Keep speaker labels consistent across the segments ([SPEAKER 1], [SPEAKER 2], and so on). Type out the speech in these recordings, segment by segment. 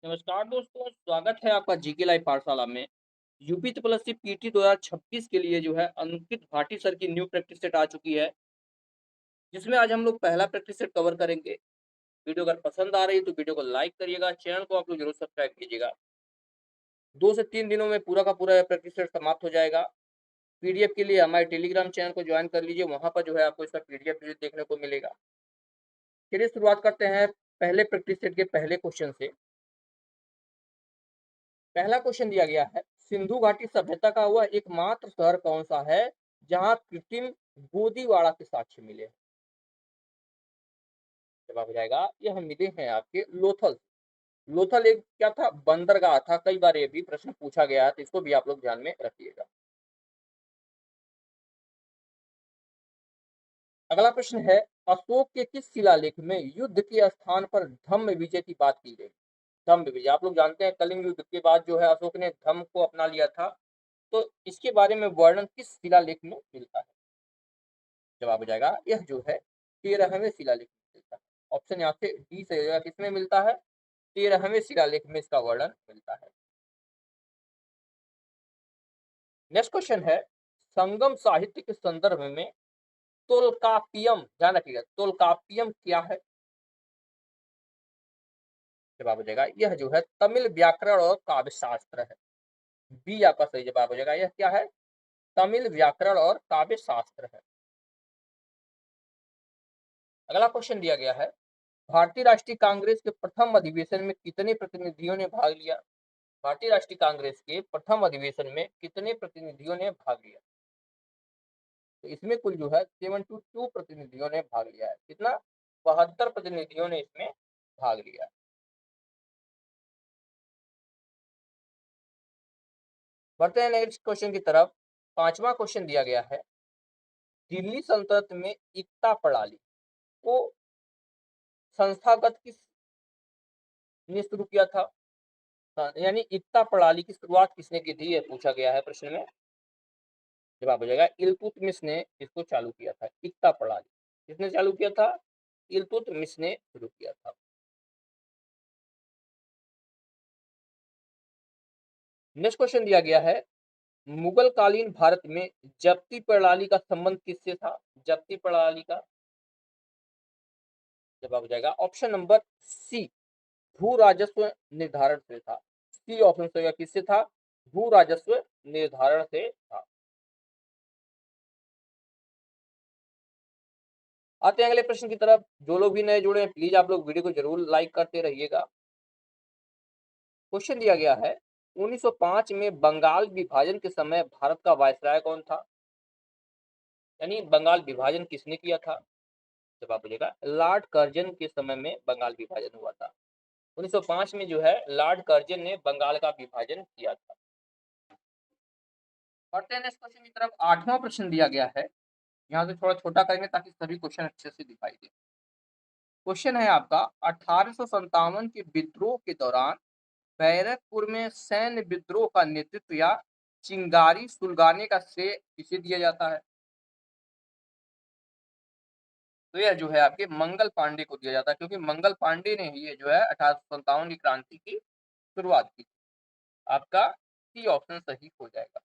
[SPEAKER 1] नमस्कार दोस्तों, स्वागत है आपका जीके लाइव पाठशाला में। यूपी प्लस सी पीटी 2026 के लिए जो है अंकित भाटी सर की न्यू प्रैक्टिस सेट आ चुकी है, जिसमें आज हम लोग पहला प्रैक्टिस सेट कवर करेंगे। वीडियो अगर पसंद आ रही है तो वीडियो को लाइक करिएगा, चैनल को आप लोग जरूर सब्सक्राइब कीजिएगा। 2 से 3 दिनों में पूरा का पूरा प्रैक्टिस सेट समाप्त हो जाएगा। पीडीएफ के लिए हमारे टेलीग्राम चैनल को ज्वाइन कर लीजिए, वहाँ पर जो है आपको इसका पीडीएफ भी देखने को मिलेगा। चलिए शुरुआत करते हैं पहले प्रैक्टिस सेट के पहले क्वेश्चन से। पहला क्वेश्चन दिया गया है, सिंधु घाटी सभ्यता का वह एकमात्र शहर कौन सा है जहां कृत्रिम गोदीवाड़ा के साक्ष्य मिले हैं? जवाब हो जाएगा यह मिले हैं आपके लोथल। लोथल एक क्या था, बंदरगाह था। कई बार ये भी प्रश्न पूछा गया है, तो इसको भी आप लोग ध्यान में रखिएगा। अगला प्रश्न है, अशोक के किस शिलालेख में युद्ध के स्थान पर धम्म विजय की बात की गई? धम्म विजय आप लोग जानते हैं, कलिंग युद्ध के बाद जो है अशोक ने धम्म को अपना लिया था। तो इसके बारे में वर्णन किस शिलालेख में मिलता है? जवाब हो जाएगा यह जो है 13वें शिलालेख में मिलता है। ऑप्शन यहाँ से डी सही होगा। किसमें मिलता है? 13वें शिलालेख में इसका वर्णन मिलता है। नेक्स्ट क्वेश्चन है, संगम साहित्य के संदर्भ में तोलकाप्पियम, ध्यान रखिएगा, तोलकाप्पियम क्या है? जवाब हो जाएगा यह जो है तमिल व्याकरण और काव्य शास्त्र है। बी आपका सही जवाब हो जाएगा। यह क्या है? तमिल व्याकरण और काव्य शास्त्र है। अगला क्वेश्चन दिया गया है, भारतीय राष्ट्रीय कांग्रेस के प्रथम अधिवेशन में कितने प्रतिनिधियों ने भाग लिया? भारतीय राष्ट्रीय कांग्रेस के प्रथम अधिवेशन में कितने प्रतिनिधियों ने भाग लिया? तो इसमें कुल जो है 72 प्रतिनिधियों ने भाग लिया है। कितना? 72 प्रतिनिधियों ने इसमें भाग लिया। बढ़ते हैं नेक्स्ट क्वेश्चन की तरफ। पांचवा क्वेश्चन दिया गया है, दिल्ली सल्तनत में एकता प्रणाली को संस्थागत किस ने शुरू किया था? यानी एकता प्रणाली की शुरुआत किसने की थी, यह पूछा गया है प्रश्न में। जवाब हो जाएगा इल्तुतमिश ने इसको चालू किया था। एकता प्रणाली किसने चालू किया था? इल्तुतमिश ने शुरू किया था। नेक्स्ट क्वेश्चन दिया गया है, मुगल कालीन भारत में जब्ती प्रणाली का संबंध किससे था? जब्ती प्रणाली का जवाब हो जाएगा ऑप्शन नंबर सी, भू राजस्व निर्धारण से था। सी ऑप्शन से किससे था? भू राजस्व निर्धारण से था। आते हैं अगले प्रश्न की तरफ। जो लोग भी नए जुड़े हैं प्लीज आप लोग वीडियो को जरूर लाइक करते रहिएगा। क्वेश्चन दिया गया है, 1905 में बंगाल विभाजन के समय भारत का वायसराय कौन था? यानी बंगाल विभाजन किसने किया था? जवाब हो जाएगा लॉर्ड कर्जन के समय में बंगाल विभाजन हुआ था। 1905 में जो है लॉर्ड कर्जन ने बंगाल का विभाजन किया था। बढ़ते हैं नेक्स्ट क्वेश्चन की तरफ। आठवां प्रश्न दिया गया है, यहाँ से थोड़ा छोटा करेंगे ताकि सभी क्वेश्चन अच्छे से दिखाई दे। क्वेश्चन है आपका, 1857 के विद्रोह के दौरान बैरकपुर में सैन्य विद्रोह का नेतृत्व या चिंगारी सुलगाने का श्रेय किसे दिया जाता है? तो यह जो है आपके मंगल पांडे को दिया जाता है, क्योंकि मंगल पांडे ने ही ये जो है 1857 की क्रांति की शुरुआत की। आपका सी ऑप्शन सही हो जाएगा।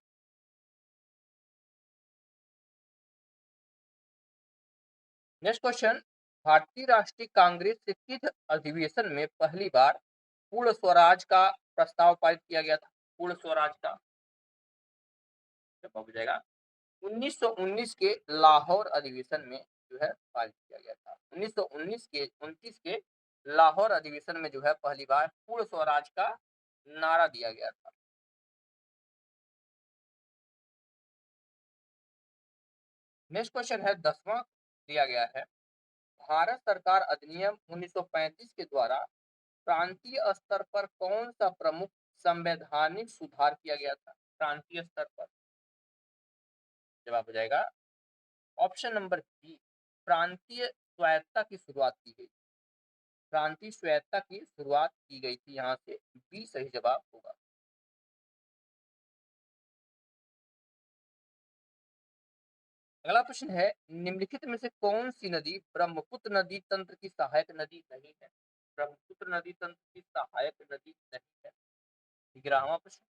[SPEAKER 1] नेक्स्ट क्वेश्चन, भारतीय राष्ट्रीय कांग्रेस से किस अधिवेशन में पहली बार पूर्ण स्वराज का प्रस्ताव पारित किया गया था? पूर्ण स्वराज का जवाब हो जाएगा 1919 के लाहौर अधिवेशन में जो है पारित किया गया था। 1919 के 29 के लाहौर अधिवेशन में जो है पहली बार पूर्ण स्वराज का नारा दिया गया था। नेक्स्ट क्वेश्चन है 10वां दिया गया है, भारत सरकार अधिनियम 1935 के द्वारा प्रांतीय स्तर पर कौन सा प्रमुख संवैधानिक सुधार किया गया था? प्रांतीय स्तर पर जवाब हो जाएगा ऑप्शन नंबर बी, प्रांतीय स्वायत्ता की शुरुआत की गई। प्रांतीय स्वायत्ता की शुरुआत की गई थी, यहाँ से बी सही जवाब होगा। अगला प्रश्न है, निम्नलिखित में से कौन सी नदी ब्रह्मपुत्र नदी तंत्र की सहायक नदी नहीं है? ब्रह्मपुत्र नदी तंत्र की सहायक नदी नहीं है। 11वां प्रश्न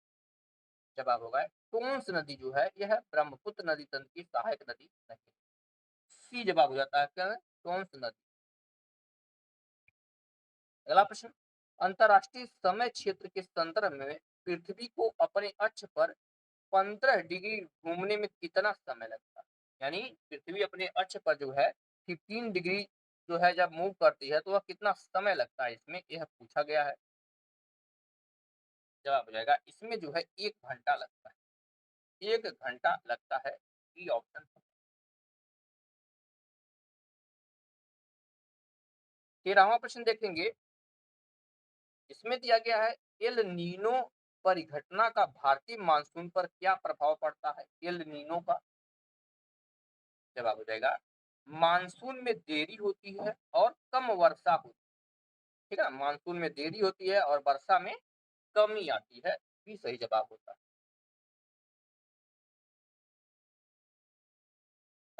[SPEAKER 1] जवाब होगा टोंस नदी जो है यह ब्रह्मपुत्र नदी तंत्र की सहायक नदी नहीं है। सी जवाब हो जाता है क्या है टोंस नदी। अगला प्रश्न अंतरराष्ट्रीय समय क्षेत्र के संदर्भ में पृथ्वी को अपने अक्ष पर 15 डिग्री घूमने में कितना समय लगता है। यानी पृथ्वी अपने अक्ष पर जो है 15 डिग्री जो है जब मूव करती है तो वह कितना समय लगता है इसमें यह पूछा गया है। जवाब हो जाएगा इसमें जो है 1 घंटा लगता है। 1 घंटा लगता है। E option. 13वां प्रश्न देखेंगे। इसमें दिया गया है एल नीनो परिघटना का भारतीय मानसून पर क्या प्रभाव पड़ता है। एल नीनो का जवाब हो जाएगा मानसून में देरी होती है और कम वर्षा होती है। ठीक है मानसून में देरी होती है और वर्षा में कमी आती है। भी सही जवाब होता है।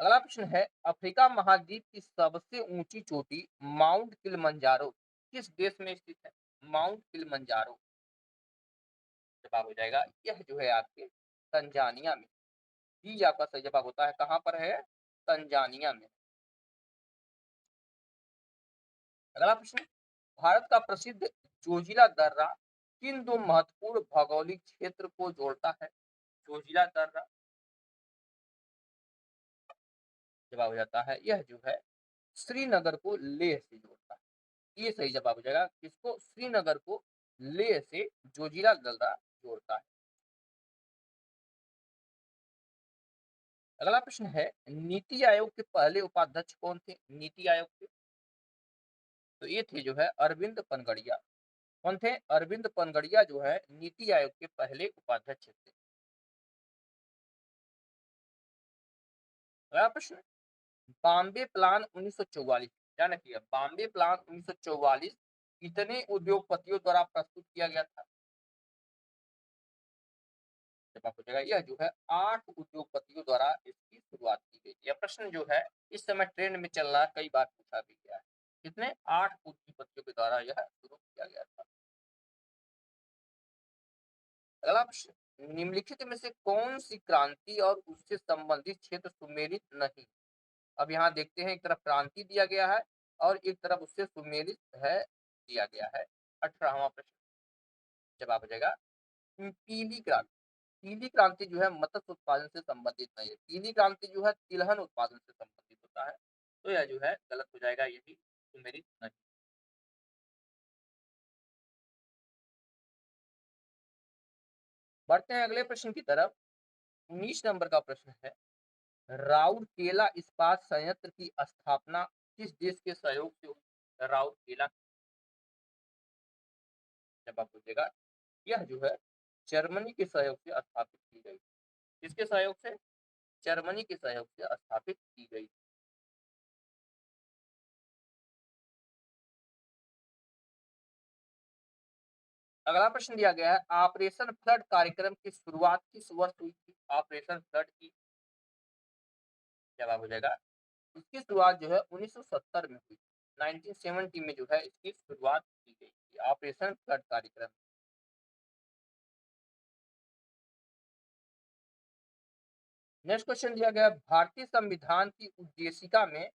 [SPEAKER 1] अगला प्रश्न है अफ्रीका महाद्वीप की सबसे ऊंची चोटी माउंट किलिमंजारो किस देश में स्थित है। माउंट किलिमंजारो जवाब हो जाएगा यह जो है आपके तंजानिया में। जी आपका सही जवाब होता है। कहाँ पर है तंजानिया में। अगला प्रश्न भारत का प्रसिद्ध जोजिला दर्रा किन दो महत्वपूर्ण भौगोलिक क्षेत्र को जोड़ता है। जोजिला दर्रा जवाब हो जाता है यह जो है श्रीनगर को लेह से जोड़ता है। ये सही जवाब हो जाएगा किसको श्रीनगर को लेह से जोजिला दर्रा जोड़ता है। अगला प्रश्न है नीति आयोग के पहले उपाध्यक्ष कौन थे। नीति आयोग के तो ये थे जो है अरविंद पनगड़िया। कौन थे अरविंद पनगड़िया जो है नीति आयोग के पहले उपाध्यक्ष थे। अगला प्रश्न बॉम्बे प्लान 1944 ध्यान रखिए बॉम्बे प्लान 1944 कितने उद्योगपतियों द्वारा प्रस्तुत किया गया था। जवाब हो जाएगा यह जो है 8 उद्योगपतियों द्वारा इसकी शुरुआत की गई। यह प्रश्न जो है इस समय ट्रेंड में चल रहा है कई बार पूछा भी गया है। कितने 8 उद्योगपतियों के द्वारा यह शुरू किया गया था। अगला प्रश्न निम्नलिखित में से कौन सी क्रांति और उससे संबंधित क्षेत्र सुमेलित नहीं। अब यहाँ देखते हैं एक तरफ क्रांति दिया गया है और एक तरफ उससे सुमेलित है दिया गया है। 18वां प्रश्न जवाब हो जाएगा पीली क्रांति। पीली क्रांति जो है मत्स्य उत्पादन से संबंधित नहीं है। पीली क्रांति जो है तिलहन उत्पादन से संबंधित होता है। तो यह जो है गलत हो जाएगा यही सुमेलित नहीं। बढ़ते हैं अगले प्रश्न की तरफ। 19 नंबर का प्रश्न है राउरकेला इस्पात संयंत्र की स्थापना किस देश के सहयोग से हुई। राउरकेला जवाब पूछेगा यह जो है जर्मनी के सहयोग से स्थापित की गई। किसके सहयोग से जर्मनी के सहयोग से स्थापित की गई। अगला प्रश्न दिया गया है ऑपरेशन फ्लड कार्यक्रम की शुरुआत किस वर्ष हुई थी। ऑपरेशन फ्लड की जवाब हो जाएगा इसकी शुरुआत जो है 1970 में हुई। 1970 में जो है इसकी शुरुआत की गई थी ऑपरेशन फ्लड कार्यक्रम। नेक्स्ट क्वेश्चन दिया गया भारतीय संविधान की उद्देशिका में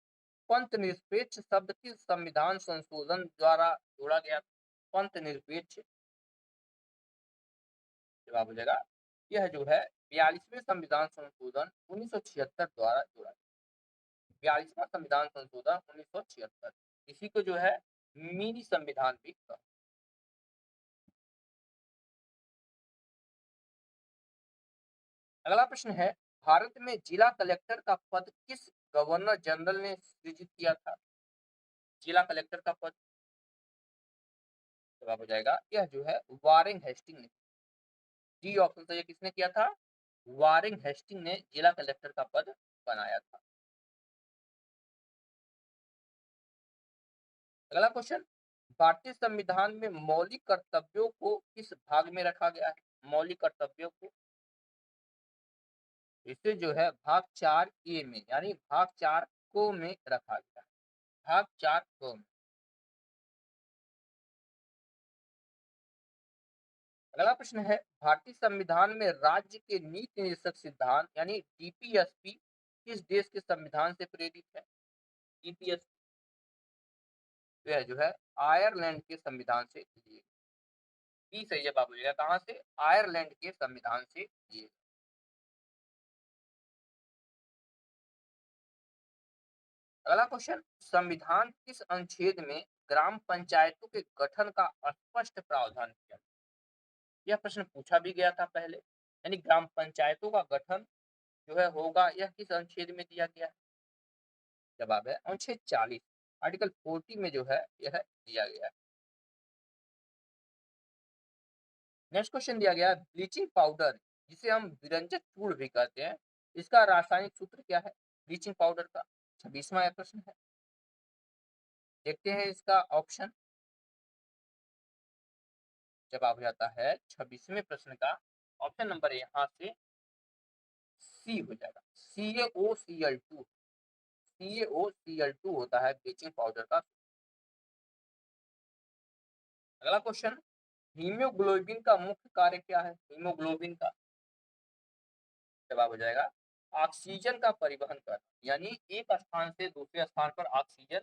[SPEAKER 1] पंथ निरपेक्ष शब्द किस संविधान संशोधन द्वारा जोड़ा गया। पंथ निरपेक्ष जवाब हो जाएगा यह जो है 42वें संविधान संशोधन 1976 द्वारा जोड़ा गया। 42वां संविधान संशोधन 1976 इसी को जो है मिनी संविधान भी कहा। अगला प्रश्न है भारत में जिला कलेक्टर का पद किस गवर्नर जनरल ने सृजित किया था। जिला कलेक्टर का पद जवाब हो जाएगा यह जो है वारेन हेस्टिंग ने। डी ऑप्शन तो ये किसने किया था वारेन हेस्टिंग ने जिला कलेक्टर का पद बनाया था। अगला क्वेश्चन भारतीय संविधान में मौलिक कर्तव्यों को किस भाग में रखा गया है। मौलिक कर्तव्यों को इसे जो है भाग 4 ए में यानी भाग 4 को में रखा गया है। भाग 4 को में अगला प्रश्न है, भारतीय संविधान में राज्य के नीति निर्देशक सिद्धांत यानी डीपीएसपी किस देश के संविधान से प्रेरित है? डीपीएसपी जो है आयरलैंड के संविधान से लिए। बी सही जवाब हो जाएगा, कहाँ से? आयरलैंड के संविधान से लिए। अगला क्वेश्चन, संविधान किस अनुच्छेद में ग्राम पंचायतों के गठन का स्पष्ट प्रावधान किया? यह प्रश्न पूछा भी गया था पहले, यानी ग्राम पंचायतों का गठन जो है होगा, यह किस अनुच्छेद में दिया गया है? जवाब है अनुच्छेद 40, आर्टिकल 40 में जो है यह दिया गया है। नेक्स्ट क्वेश्चन दिया गया है, ब्लीचिंग पाउडर जिसे हम विरंजक चूर्ण भी कहते हैं, इसका रासायनिक सूत्र क्या है? ब्लीचिंग पाउडर का 26वां प्रश्न है। देखते हैं इसका ऑप्शन। जवाब हो जाता है 26वें प्रश्न का ऑप्शन नंबर यहाँ से सी हो जाएगा, CaOCl2। CaOCl2 होता है ब्लीचिंग पाउडर का। अगला क्वेश्चन, हीमोग्लोबिन का मुख्य कार्य क्या है? हीमोग्लोबिन का जवाब हो जाएगा ऑक्सीजन का परिवहन करना, यानी एक स्थान से दूसरे स्थान पर ऑक्सीजन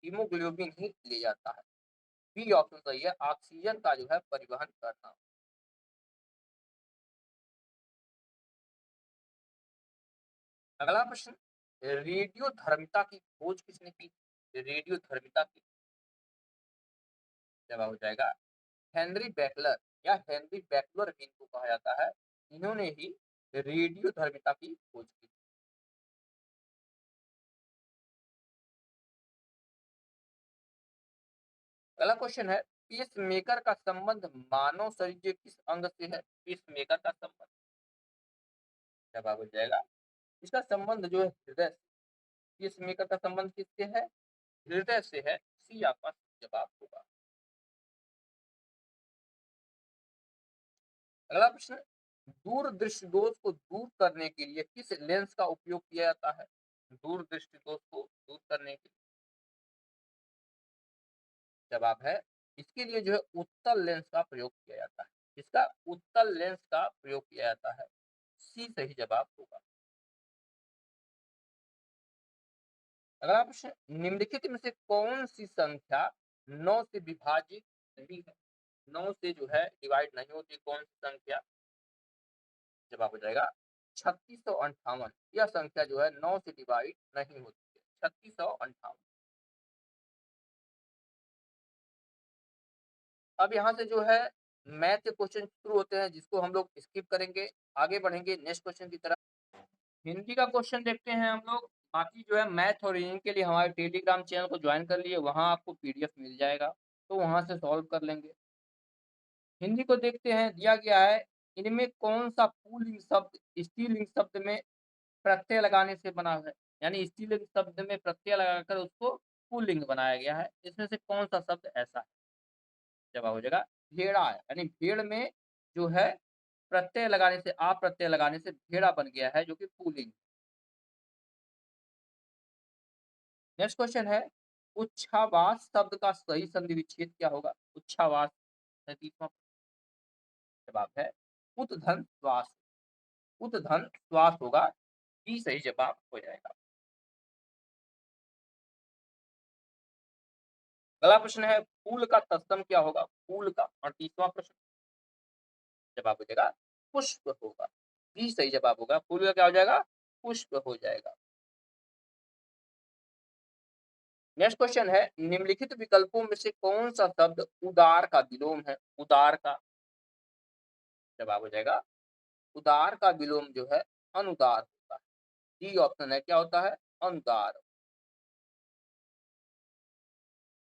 [SPEAKER 1] हीमोग्लोबिन ही ले जाता है। बी ऑप्शन सही है, ऑक्सीजन का जो है परिवहन करना। अगला प्रश्न, रेडियो धर्मिता की खोज किसने की? रेडियो धर्मिता की जवाब हो जाएगा हेनरी बेकलर या हेनरी बेकलर भी इनको कहा जाता है, इन्होंने ही रेडियो धर्मिता की खोज की। अगला क्वेश्चन है, पीस मेकर का संबंध मानव शरीर के किस अंग से है? पीस मेकर का संबंध जवाब हो जाएगा, इसका संबंध जो है हृदय से। पीस मेकर का संबंध किससे है? हृदय से है। सी आपका जवाब होगा। अगला प्रश्न, दूर दृष्टि दोष को दूर करने के लिए किस लेंस का उपयोग किया जाता है? दूर दृष्टि दोष को दूर करने के लिए जवाब है, इसके लिए जो है उत्तल लेंस का प्रयोग किया जाता है। इसका उत्तल लेंस का प्रयोग किया जाता है। सी सही जवाब होगा। अगला प्रश्न, निम्नलिखित में से कौन सी संख्या 9 से विभाजित नहीं है? 9 से जो है डिवाइड नहीं होती, कौन सी संख्या? जवाब हो जाएगा 3658। यह संख्या जो है 9 से डिवाइड नहीं होती है, 3658। अब यहाँ से जो है मैथ के क्वेश्चन शुरू होते हैं, जिसको हम लोग स्किप करेंगे, आगे बढ़ेंगे नेक्स्ट क्वेश्चन की तरफ। हिंदी का क्वेश्चन देखते हैं हम लोग। बाकी जो है मैथ और रीजनिंग के लिए हमारे टेलीग्राम चैनल को ज्वाइन कर लिए, वहाँ आपको पीडीएफ मिल जाएगा, तो वहाँ से सॉल्व कर लेंगे। हिंदी को देखते हैं, दिया गया है, इनमें कौन सा पुल्लिंग शब्द स्त्रीलिंग शब्द में प्रत्यय लगाने से बना है? यानी स्त्रीलिंग शब्द में प्रत्यय लगाकर उसको पुल्लिंग बनाया गया है, इसमें से कौन सा शब्द ऐसा है? जवाब हो जाएगा भेड़ा है, यानी भेड़ में जो है प्रत्यय लगाने से, आप प्रत्यय लगाने से भेड़ा बन गया है, जो कि पुल्लिंग। नेक्स्ट क्वेश्चन है, उच्छावास शब्द का सही संधि विच्छेद क्या होगा? उच्छावास 37वां जवाब है उद्धन श्वास। उद्धन श्वास होगा, बी सही जवाब हो जाएगा। अगला प्रश्न है, फूल का तत्सम क्या होगा? फूल का 38वां प्रश्न जवाब हो जाएगा पुष्प होगा, बी सही जवाब होगा। फूल का क्या हो जाएगा? पुष्प हो जाएगा। नेक्स्ट क्वेश्चन है, निम्नलिखित विकल्पों में से कौन सा शब्द उदार का विलोम है? उदार का जवाब हो जाएगा, उदार का विलोम जो है अनुदार होता है। डी ऑप्शन है, क्या होता है? अनुदार।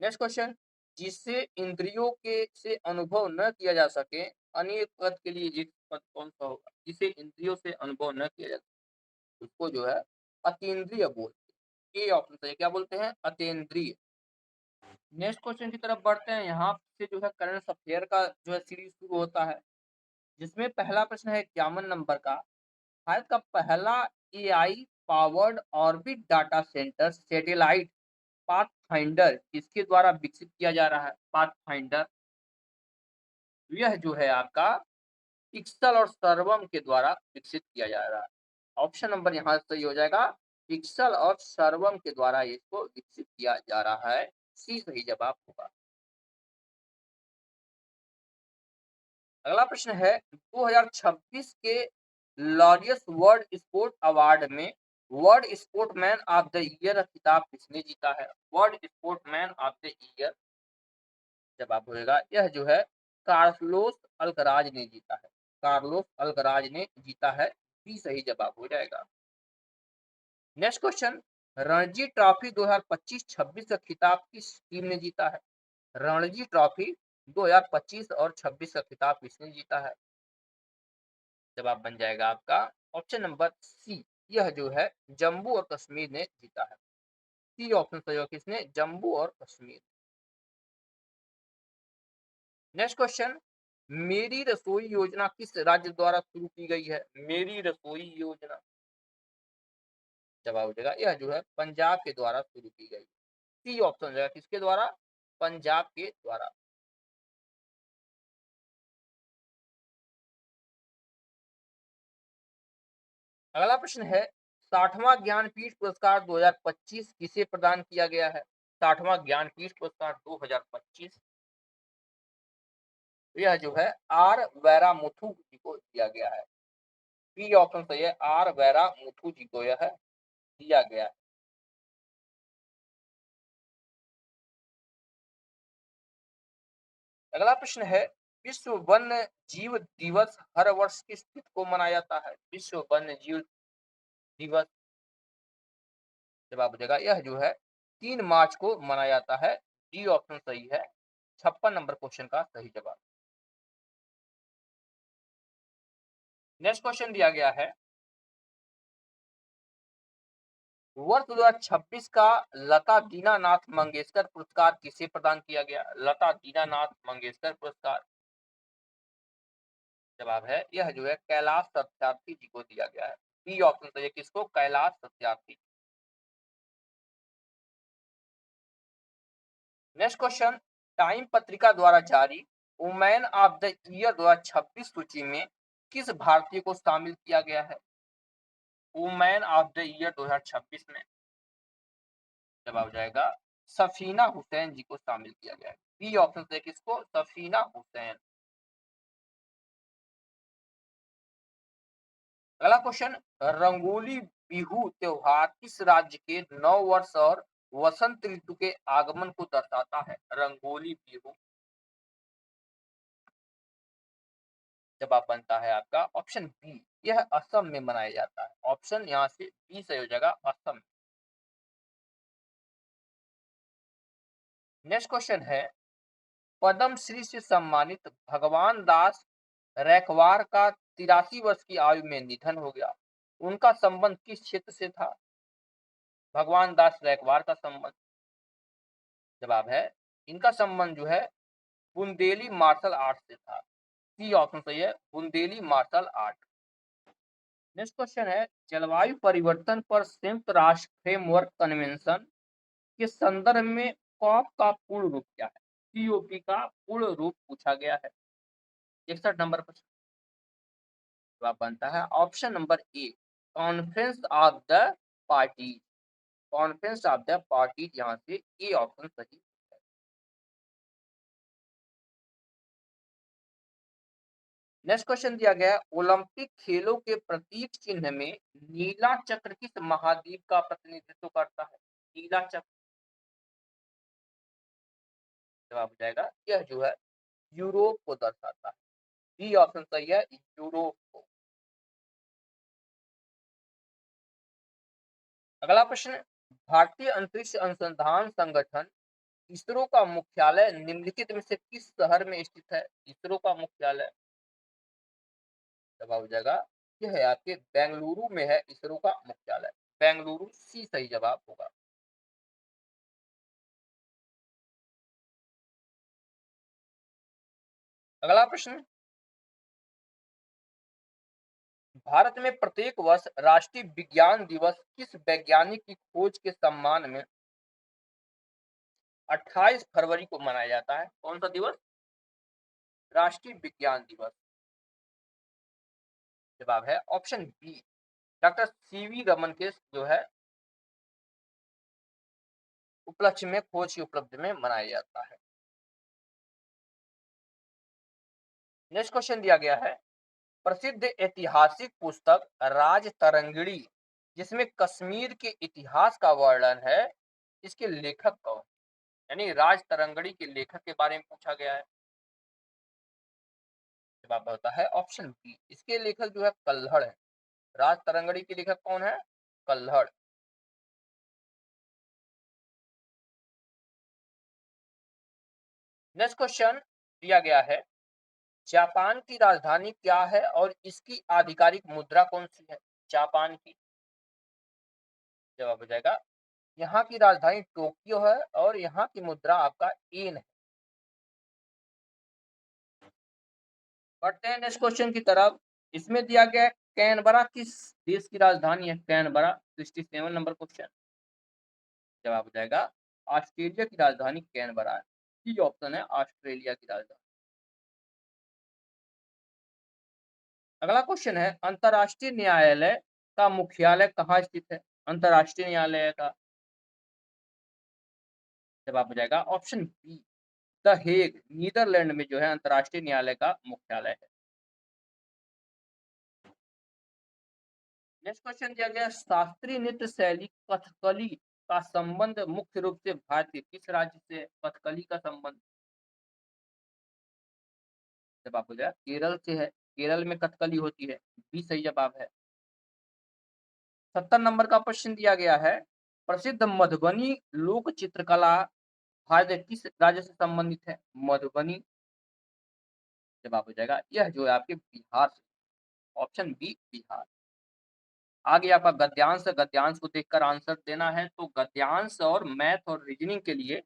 [SPEAKER 1] नेक्स्ट क्वेश्चन, जिससे इंद्रियों के से अनुभव न किया जा सके, अनेक पद के लिए एक पद कौन सा होगा? जिसे इंद्रियों से अनुभव न किया जा सके, उसको जो है अतीन्द्रिय बोलते हैं। ए ऑप्शन से क्या बोलते हैं? अतीन्द्रिय। नेक्स्ट क्वेश्चन की तरफ बढ़ते हैं। यहाँ से जो है करंट अफेयर का जो है सीरीज शुरू होता है, जिसमें पहला प्रश्न है 51 नंबर का, भारत का पहला AI powered orbit data centre satellite pathfinder किसके द्वारा विकसित किया जा रहा है? पाथफाइंडर यह जो है आपका पिक्सल और सर्वम के द्वारा विकसित किया जा रहा है। ऑप्शन नंबर यहाँ सही हो जाएगा, पिक्सल और सर्वम के द्वारा इसको विकसित किया जा रहा है। सी सही जवाब होगा। अगला प्रश्न है 2026 के लॉरियस वर्ल्ड स्पोर्ट अवार्ड में world sportsman of the year खिताब किसने जीता है? World sportsman of the year जवाब होगा, यह जो है कार्लोस अल्कराज ने जीता है। कार्लोस अल्कराज ने जीता है। बी सही जवाब हो जाएगा। नेक्स्ट क्वेश्चन, रणजी ट्रॉफी 2025-26 का खिताब किस टीम ने जीता है? रणजी ट्रॉफी 2025 और 26 का खिताब किसने जीता है? जवाब बन जाएगा आपका ऑप्शन नंबर सी, यह जो है जम्मू और कश्मीर ने जीता है। सी ऑप्शन सही होगा, किसने? जम्मू और कश्मीर। नेक्स्ट क्वेश्चन, मेरी रसोई योजना किस राज्य द्वारा शुरू की गई है? मेरी रसोई योजना जवाब हो जाएगा, यह जो है पंजाब के द्वारा शुरू की गई। सी ऑप्शन हो जाएगा, किसके द्वारा? पंजाब के द्वारा। अगला प्रश्न है 60वां ज्ञानपीठ पुरस्कार 2025 किसे प्रदान किया गया है? 60वां ज्ञानपीठ पुरस्कार 2025 यह जो है आर वैरा मुथु जी को दिया गया है। बी ऑप्शन सही है, आर वैरा मुथु जी को यह दिया गया है। अगला प्रश्न है विश्व वन्य जीव दिवस हर वर्ष किस तिथि को मनाया जाता है? विश्व वन्य जीव दिवस जवाब हो जाएगा, यह जो है 3 मार्च को मनाया जाता है। डी ऑप्शन सही है, 56 नंबर क्वेश्चन का सही जवाब। नेक्स्ट क्वेश्चन दिया गया है वर्ष 2026 का लता दीनानाथ मंगेशकर पुरस्कार किसे प्रदान किया गया? लता दीनानाथ मंगेशकर पुरस्कार जवाब है, यह जो है कैलाश सत्यार्थी जी को दिया गया है। बी ऑप्शन सही है, किसको? Kailash Satyarthi. Next question, time पत्रिका द्वारा जारी वुमेन ऑफ द ईयर 2026 सूची में किस भारतीय को शामिल किया गया है? वुमेन ऑफ द ईयर 2026 में जवाब हो जाएगा सफीना हुसैन जी को शामिल किया गया है। बी ऑप्शन से किसको? सफीना हुसैन। अगला क्वेश्चन, रंगोली बिहू त्योहार किस राज्य के नव वर्ष और वसंत ऋतु के आगमन को दर्शाता है? रंगोली बिहू जवाब बनता है आपका ऑप्शन बी, यह असम में मनाया जाता है। ऑप्शन यहाँ से बी सही हो जाएगा, असम। नेक्स्ट क्वेश्चन है पद्म श्री से सम्मानित भगवान दास रैकवार का 83 वर्ष की आयु में निधन हो गया। उनका संबंध किस क्षेत्र से था? भगवान दास रैकवार का संबंध जवाब है, इनका संबंध जो है बुंदेली मार्शल आर्ट से था। सी ऑप्शन सही है, Bundeli martial art. Next question है जलवायु परिवर्तन पर संयुक्त राष्ट्र फ्रेमवर्क कन्वेंशन के संदर्भ में कॉप का पूर्ण रूप क्या है? सीओपी का पूर्ण रूप पूछा गया है। 61 नंबर पर जवाब बनता है option number A, conference of the party. Conference of the party, यहाँ से ए ऑप्शन सही। नेक्स्ट क्वेश्चन दिया गया है ओलंपिक खेलों के प्रतीक चिन्ह में नीला चक्र किस महाद्वीप का प्रतिनिधित्व करता है? नीला चक्र जवाब हो जाएगा, यह जो है यूरोप को दर्शाता है। बी ऑप्शन सही है, यूरोप को। अगला प्रश्न, भारतीय अंतरिक्ष अनुसंधान संगठन इसरो का मुख्यालय निम्नलिखित में से किस शहर में स्थित है? इसरो का मुख्यालय जवाब हो जाएगा, यह है आपके बेंगलुरु में है इसरो का मुख्यालय। बेंगलुरु, सी सही जवाब होगा। अगला प्रश्न, भारत में प्रत्येक वर्ष राष्ट्रीय विज्ञान दिवस किस वैज्ञानिक की खोज के सम्मान में 28 फरवरी को मनाया जाता है? कौन सा दिवस? राष्ट्रीय विज्ञान दिवस। जवाब है option B, doctor CV Raman के जो है उपलक्ष्य में, खोज की उपलब्धि में मनाया जाता है। नेक्स्ट क्वेश्चन दिया गया है, प्रसिद्ध ऐतिहासिक पुस्तक राज तरंगिणी, जिसमें कश्मीर के इतिहास का वर्णन है, इसके लेखक कौन? यानी राज तरंगिणी के लेखक के बारे में पूछा गया है। जवाब होता है ऑप्शन बी, इसके लेखक जो है कल्हड़ है। राज तरंगिणी के लेखक कौन है? कल्हड़। नेक्स्ट क्वेश्चन दिया गया है, जापान की राजधानी क्या है और इसकी आधिकारिक मुद्रा कौन सी है? जापान की। जवाब हो जाएगा, यहाँ की राजधानी टोक्यो है और यहाँ की मुद्रा आपका येन है। बढ़ते हैं नेक्स्ट क्वेश्चन की तरफ। इसमें दिया गया है, कैनबरा किस देश की राजधानी है? Canberra 67 number question. जवाब हो जाएगा, ऑस्ट्रेलिया की राजधानी कैनबरा है। सी ऑप्शन है ऑस्ट्रेलिया की राजधानी। अगला क्वेश्चन है, अंतर्राष्ट्रीय न्यायालय का मुख्यालय कहाँ स्थित है? अंतर्राष्ट्रीय न्यायालय का जवाब हो जाएगा option B, the Hague, Netherland में जो है अंतर्राष्ट्रीय न्यायालय का मुख्यालय है। नेक्स्ट क्वेश्चन दिया गया, शास्त्रीय नृत्य शैली कथकली का संबंध मुख्य रूप से भारतीय किस राज्य से? कथकली का संबंध जवाब हो जाएगा केरल से है। केरल में कथकली होती है, बी सही जवाब है। 70 नंबर का प्रश्न दिया गया है, प्रसिद्ध मधुबनी लोक चित्रकला भारत किस राज्य से संबंधित है? मधुबनी। जवाब हो जाएगा, यह जो है आपके बिहार से। Option B Bihar. आगे आपका गद्यांश है, गद्यांश को देखकर आंसर देना है। तो गद्यांश और मैथ और रीजनिंग के लिए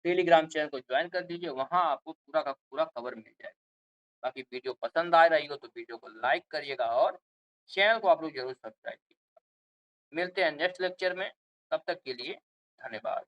[SPEAKER 1] टेलीग्राम चैनल को ज्वाइन कर दीजिए, वहां आपको पूरा का पूरा खबर मिल जाएगा। बाकी वीडियो पसंद आ रही हो तो वीडियो को लाइक करिएगा और चैनल को आप लोग जरूर सब्सक्राइब कीजिएगा। मिलते हैं नेक्स्ट लेक्चर में, तब तक के लिए धन्यवाद।